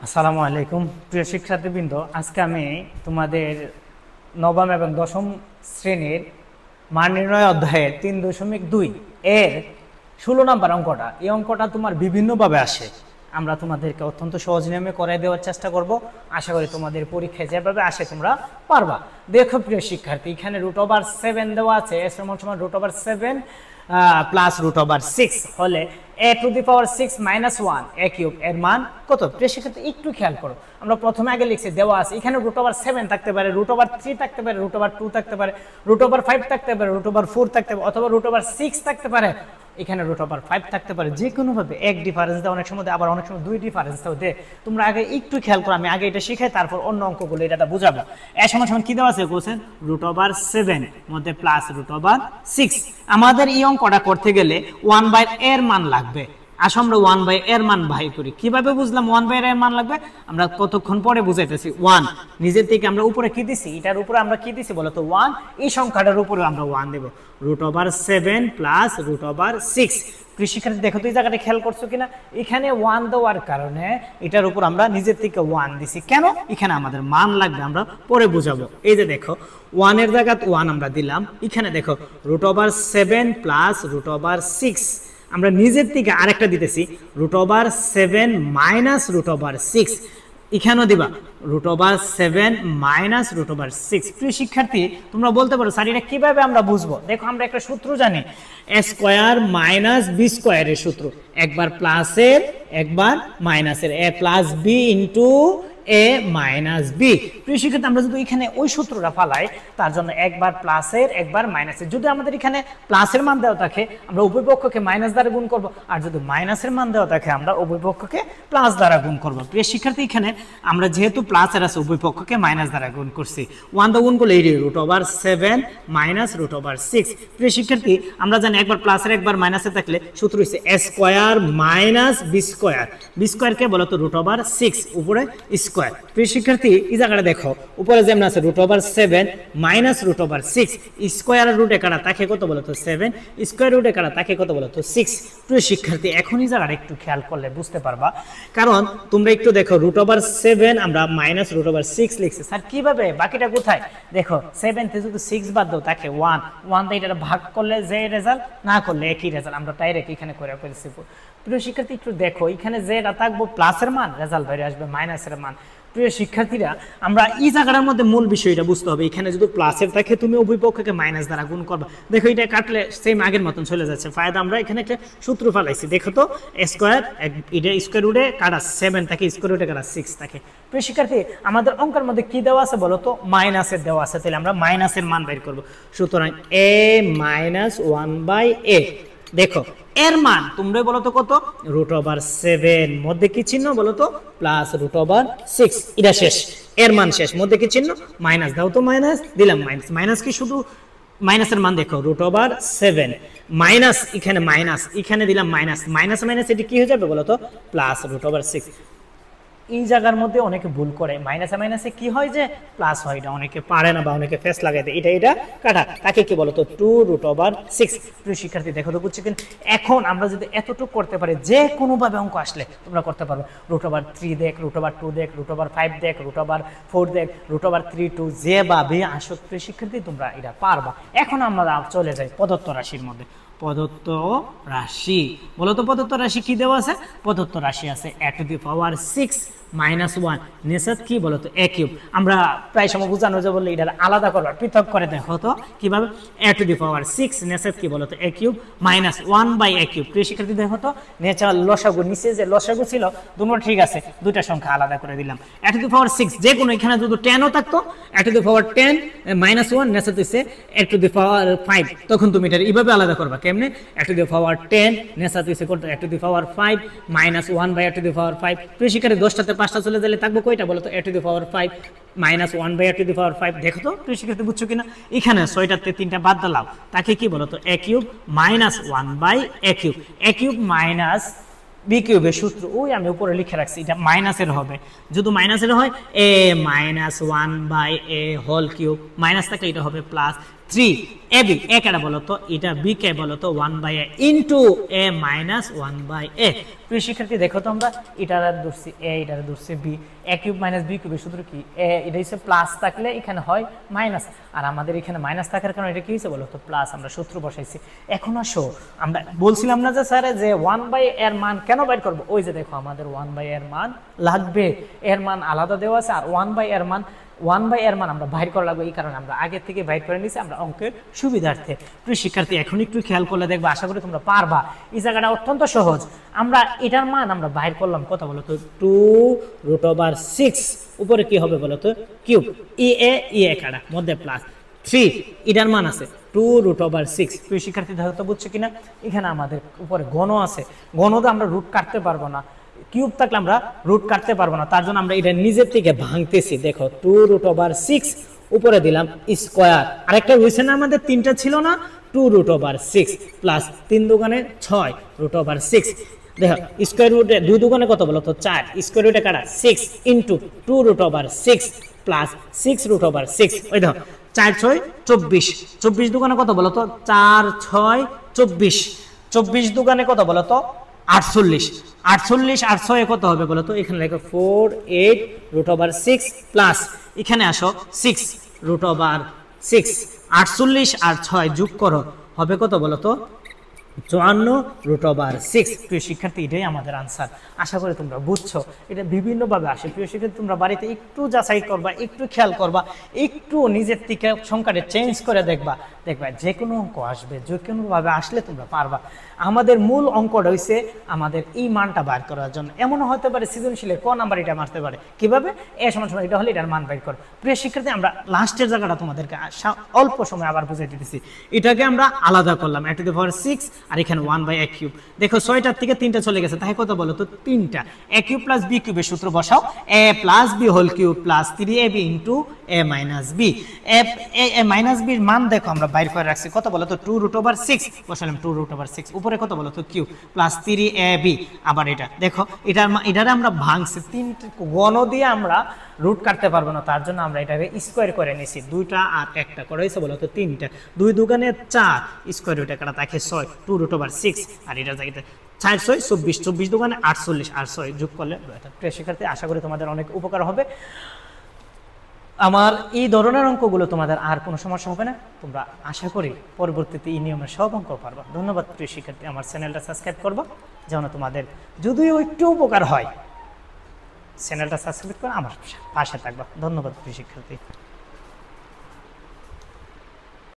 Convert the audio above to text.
আসসালামু আলাইকুম প্রিয় শিক্ষার্থীবৃন্দ, আজকে আমি তোমাদের নবম এবং দশম শ্রেণীর মান নির্ণয় অধ্যায়ের 3.2 এর 16 নম্বর অঙ্কটা, এই অঙ্কটা তোমার বিভিন্নভাবে আসে। আমরা তোমাদেরকে অত্যন্ত সহজ নিয়মে করাই দেওয়ার চেষ্টা করব। আশা করি তোমাদের পরীক্ষায় যেভাবে আসে তোমরা পারবা। দেখো প্রিয় শিক্ষার্থী, এখানে √7 দেওয়া আছে, s সমান √7 প্লাস √6 হলে a⁶ -1 a³ এর মান কত? প্রিয় শিক্ষার্থী একটু খেয়াল করো, আমরা প্রথমে আগে লিখছি দেওয়া আছে এখানে √7 থাকতে পারে, √3 থাকতে পারে, √2 থাকতে পারে, √5 থাকতে পারে, √4 থাকতে পারে, অথবা √6 থাকতে পারে, এখানে √5 থাকতে পারে। যে কোনো ভাবে এক ডিফারেন্স দেয়, অনেক সময় আবার অনেক সময় দুই ডিফারেন্স দেয়। তোমরা আগে একটু খেয়াল করো, আমি আগে এটা শিখাই তারপর অন্য অঙ্কগুলো এটা বুঝাবো। এ সমান কি দেওয়া আছে? কোশ্চেন √7 মধ্যে প্লাস √6। আমাদের এই অঙ্কটা করতে গেলে 1/a এর মান লাগবে। আসো আমরা 1/a এর মান বাই করি। কিভাবে বুঝলাম 1/a এর মান লাগবে? আমরা কতক্ষণ পরে বুঝাইতেছি। 1 নিজের থেকে আমরা উপরে কি দিছি, এটার উপরে আমরা কি দিছি বলো তো? 1। এই সংখ্যাটার উপরে আমরা 1 দেব। √7 প্লাস √6। শিক্ষার্থী দেখো তো এই জায়গাটা খেয়াল করছো কিনা? এখানে 1 দেওয়ার কারণে এটার উপর আমরা নিজের থেকে 1 দিছি। কেন? এখানে আমাদের মান লাগবে, আমরা পরে বুঝাবো। এই যে দেখো 1 এর জায়গায় 1 আমরা দিলাম। এখানে দেখো √7 প্লাস √6, আমরা নিজের থেকে আরেকটা দিতেছি √7 মাইনাস √6। এখানেও দিবা √7 মাইনাস √6। প্রিয় শিক্ষার্থী তোমরা বলতে পারো স্যার এটা কিভাবে আমরা বুঝবো? দেখো আমরা একটা সূত্র জানি, a² মাইনাস b² এর সূত্র, একবার প্লাসের একবার মাইনাসের, a plus b into a minus b। প্রিয় শিক্ষার্থী আমরা যদি এখানে ওই সূত্রটা ফালাই, তার জন্য একবার প্লাসের একবার মাইনাসের। যদি আমাদের এখানে প্লাসের মান দেওয়া থাকে আমরা উভয় পক্ষকে মাইনাস দ্বারা গুণ করব, আর যদি মাইনাসের মান দেওয়া থাকে আমরা উভয় পক্ষকে প্লাস দ্বারা গুণ করব। প্রিয় শিক্ষার্থী এখানে আমরা যেহেতু প্লাসের আছে উভয় পক্ষকে মাইনাস দ্বারা গুণ করছি। 1 দ্বারা গুণ করলে এই √7 মাইনাস √6। প্রিয় শিক্ষার্থী আমরা জানি একবার প্লাসের একবার মাইনাসে থাকলে সূত্র হচ্ছে a² মাইনাস b² কে বলো তো √6 উপরে স্কয়ার। প্রিয় শিক্ষার্থী এই জায়গাটা দেখো উপরে যেমন আছে √7 মাইনাস √6, স্কয়ার রুটে কাটা তাকে কত বলো তো? 7। স্কয়ার রুটে কাটা তাকে কত বলো তো? 6। প্রিয় শিক্ষার্থী এখন এই জায়গাটা একটু খেয়াল করলে বুঝতে পারবা, কারণ তোমরা একটু দেখো √7 আমরা মাইনাস √6 লিখছি। স্যার কিভাবে? বাকিটা কোথায়? দেখো 7 থেকে যদি 6 বাদ দাও তাকে 1 দিয়ে এটা ভাগ করলে যে রেজাল্ট, না করলে একই রেজাল্ট। আমরা ডাইরেক্ট এখানে করে ফেলছি। প্রিয় শিক্ষার্থী একটু দেখো এখানে যেটা থাকবো প্লাসের মান, রেজাল্ট বাইরে আসবে মাইনাসের মান। প্রিয় শিক্ষার্থীরা আমরা এই জায়গাটার মধ্যে মূল বিষয়টা বুঝতে হবে, এখানে যদি প্লাসের থাকে তুমি উভয় পক্ষকে মাইনাস দ্বারা গুণ করবে। দেখো এটা কাটলে সেম আগের মতন চলে যাচ্ছে। ফায়দা আমরা এখানে একটা সূত্র ফেলাইছি, দেখো তো a² এটা স্কয়ার রুটে কাটা 7 থাকে, স্কয়ার রুটে কাটা 6 থাকে। প্রিয় শিক্ষার্থী আমাদের অঙ্কের মধ্যে কি দেওয়া আছে বলো তো? মাইনাসের দেওয়া আছে, তাহলে আমরা মাইনাসের মান বের করব। সুতরাং a মাইনাস 1/a। দেখো এর মান তোমরা বলো তো কত? √7 মধ্যে কি চিহ্ন বলো তো? প্লাস √6। এটা শেষ, এর মান শেষ, মধ্যে কি চিহ্ন? মাইনাস দাও তো, মাইনাস দিলাম। মাইনাস কি শুধু মাইনাসের মান দেখো √7 মাইনাস এখানে মাইনাস, এখানে দিলাম মাইনাস, মাইনাস মাইনাস এটি কি হয়ে যাবে বলো তো? প্লাস √6। এই জায়গার মধ্যে অনেকে ভুল করে, মাইনাসে মাইনাসে কি হয় যে প্লাস হয়, এটা অনেকে পারে না বা অনেকে ফেস লাগাই দেয়। এটা কাটা তাকে কি বলতো? 2√6। প্রিয় শিক্ষার্থী দেখো তো বুঝছি কিন্তু এখন আমরা যদি এতটুকু করতে পারি, যে কোনোভাবে অঙ্ক আসলে তোমরা করতে পারবে। √3 দেখ, √2 দেখ, √5 দেখ, √4 দেখ, √3 2 যেভাবে আসো প্রিয় শিক্ষার্থী তোমরা এটা পারবা। এখন আমরা চলে যাই প্রদত্ত রাশির মধ্যে। প্রদত্ত রাশি বলতো প্রদত্ত রাশি কি দেওয়া আছে? প্রদত্ত রাশি আছে a⁶ মাইনাস 1 নেসাত কি বলতো? a³ আমরা প্রায় সময় বোঝানো যায় বললে এটা আলাদা করবার, পৃথক করে দেখো তো কিভাবে। a⁶ নেসাত কি বলতো? a³ minus 1/a³। প্রিয় শিক্ষার্থী দেখো তো নেচার লসাগু, নিচে যে লসাগু ছিল দুটো ঠিক আছে, দুইটা সংখ্যা আলাদা করে দিলাম। a⁶ যে কোনো এখানে যদি 10ও থাকতো a⁻10 মাইনাস 1 নেসাত হচ্ছে a⁵, তখন তুমি এটা এইভাবে আলাদা করবা। কেমনে? a⁻10 নেসাত হচ্ছে কত? a⁵ minus 1/a⁵। প্রিয় শিক্ষার্থী 10টাতে 5টা চলে গেলে থাকবো কয়টা বলো তো? a⁵ minus 1/a⁵। প্রিয় শিক্ষার্থী বুঝছো কিনা? এখানে 6টাতে 3টা বাদ দিলাম, তাকে কি বলো তো? a³ minus 1/a³। a³ minus b³ এর সূত্র ওই আমি উপরে লিখে রাখছি, এটা মাইনাসের হবে। যদি মাইনাসের হয় a minus 1/a whole cube, minus থাকলে এটা হবে প্লাস। 3 এ বি এ কেটা বলো তো, এটা বি কে বলো তো 1/a into a minus 1/a। প্রিয় শিক্ষার্থী দেখো তো আমরা এটার ধরছি a, এটার ধরছি b, a cube minus b cube সূত্র কি, a এটা হচ্ছে প্লাস থাকলে এখানে হয় মাইনাস, আর আমাদের এখানে মাইনাস থাকার কারণে এটা কি হয়েছে বলো তো প্লাস, আমরা সূত্র বসাইছি। এখন আসো আমরা বলছিলাম না যে স্যার যে 1/a এর মান কেন বাইর করব, ওই যে দেখো আমাদের 1/a এর মান লাগবে, এর মান আলাদা দেওয়া আছে, আর 1/a এর মান 1/a এর মান আমরা বাইর করা লাগবে, এই কারণে আমরা আগে থেকে বাইর করে নিয়েছি আমরা অঙ্কের সুবিধার্থে। প্রিয় শিক্ষার্থী এখন একটু খেয়াল করলে দেখবে, আশা করি তোমরা পারবা, এই জায়গাটা অত্যন্ত সহজ। আমরা এটার মান আমরা বাইর করলাম কত বলো তো 2√6, উপরে কি হবে বলো তো কিউব, ই এ কাটা মধ্যে প্লাস 3, এটার মান আছে 2√6। প্রিয় শিক্ষার্থী হয়তো বুঝছো কিনা, এখানে আমাদের উপরে ঘন আছে, ঘনতে আমরা রুট কাটতে পারবো না, কিউব থাকলে আমরা রুট কাটতে পারবো না, তার জন্য আমরা এটা নিজের থেকে ভাঙতেছি। দেখো 2√6 উপরে দিলাম স্কয়ার, আরেকটা রয়েছে না আমাদের, তিনটা ছিল না, 2√6 প্লাস 3 দুগুণে 6√6। দেখো স্কয়ার রুটে 2 দুগুণে কত বলো তো 4, স্কয়ার রুটে কাটা 6 ইনটু 2√6 প্লাস 6√6। ওই দেখো 4 6 24, 24 দুগুণে কত বলো তো 4 6 24, 24 দুগুণে কত বলো তো 48, 48 আর 6 কত হবে বলো তো, এখানে লেখো 4 8√6 প্লাস এখানে আসো 6√6, 48 আর 6 যোগ করো হবে কত বলো তো 54√6। প্রিয় শিক্ষার্থী এটাই আমাদের আনসার, আশা করি তোমরা বুঝছো। এটা বিভিন্নভাবে আসে প্রিয় শিক্ষার্থী, তোমরা বাড়িতে একটু যাচাই করবা, একটু খেয়াল করবা, একটু নিজের থেকে সংখ্যাটা চেঞ্জ করে দেখবা, দেখবা যে কোনো অঙ্ক আসবে, যে কোনোভাবে আসলে তোমরা পারবা। আমাদের মূল অঙ্কটা হইছে আমাদের এই মানটা বার করার জন্য। এমনও হতে পারে সৃজনশীলের ক নাম্বার এটা মারতে পারে, কিভাবে এ সমান সমান এটা হলে এটার মান বের কর। প্রিয় শিক্ষার্থী আমরা লাস্টের জায়গাটা তোমাদেরকে অল্প সময় আবার বুঝাই দিতেছি, এটাকে আমরা আলাদা করলাম a টু দি পাওয়ার 6 আর এখানে 1/a কিউব। দেখো 6টার থেকে 3টা চলে গেছে, তাই কত বলো তো 3টা, a কিউব প্লাস b কিউবের সূত্র বসাও, a plus b whole cube plus 3ab into a minus b। a minus b এর মান দেখো আমরা বাইর করে রাখছি কত বলো তো 2√6 বসালাম, 2√6 উপরে কত বলো তো কিউব প্লাস 3ab। আবার এটা দেখো এটারে আমরা ভাঙছি, 3 ঘন দিয়ে আমরা রুট কাটতে পারবো না, তার জন্য আমরা এটাকে স্কয়ার করে নিছি, 2টা আর 1টা করে হয়েছে বলো তো 3টা, 2 দুগুণে 4 স্কয়ার রুটে কাটা থাকে 6 2√6 আর এটা জায়গাতে 4 6 24, 24 দুগুণে 48 আর 6 যোগ করলে। প্রিয় শিক্ষার্থী আশা করি তোমাদের অনেক উপকার হবে, আমার এই ধরনের অঙ্কগুলো তোমাদের আর কোনো সমস্যা হবে না, তোমরা আশা করি পরবর্তীতে এই নিয়মের সব অঙ্ক পারবা। ধন্যবাদ প্রিয় শিক্ষার্থী, আমার চ্যানেলটা সাবস্ক্রাইব করবা যেন তোমাদের যদিও একটু উপকার হয়, চ্যানেলটা সাবস্ক্রাইব করে আমার পাশে থাকবা। ধন্যবাদ প্রিয় শিক্ষার্থী।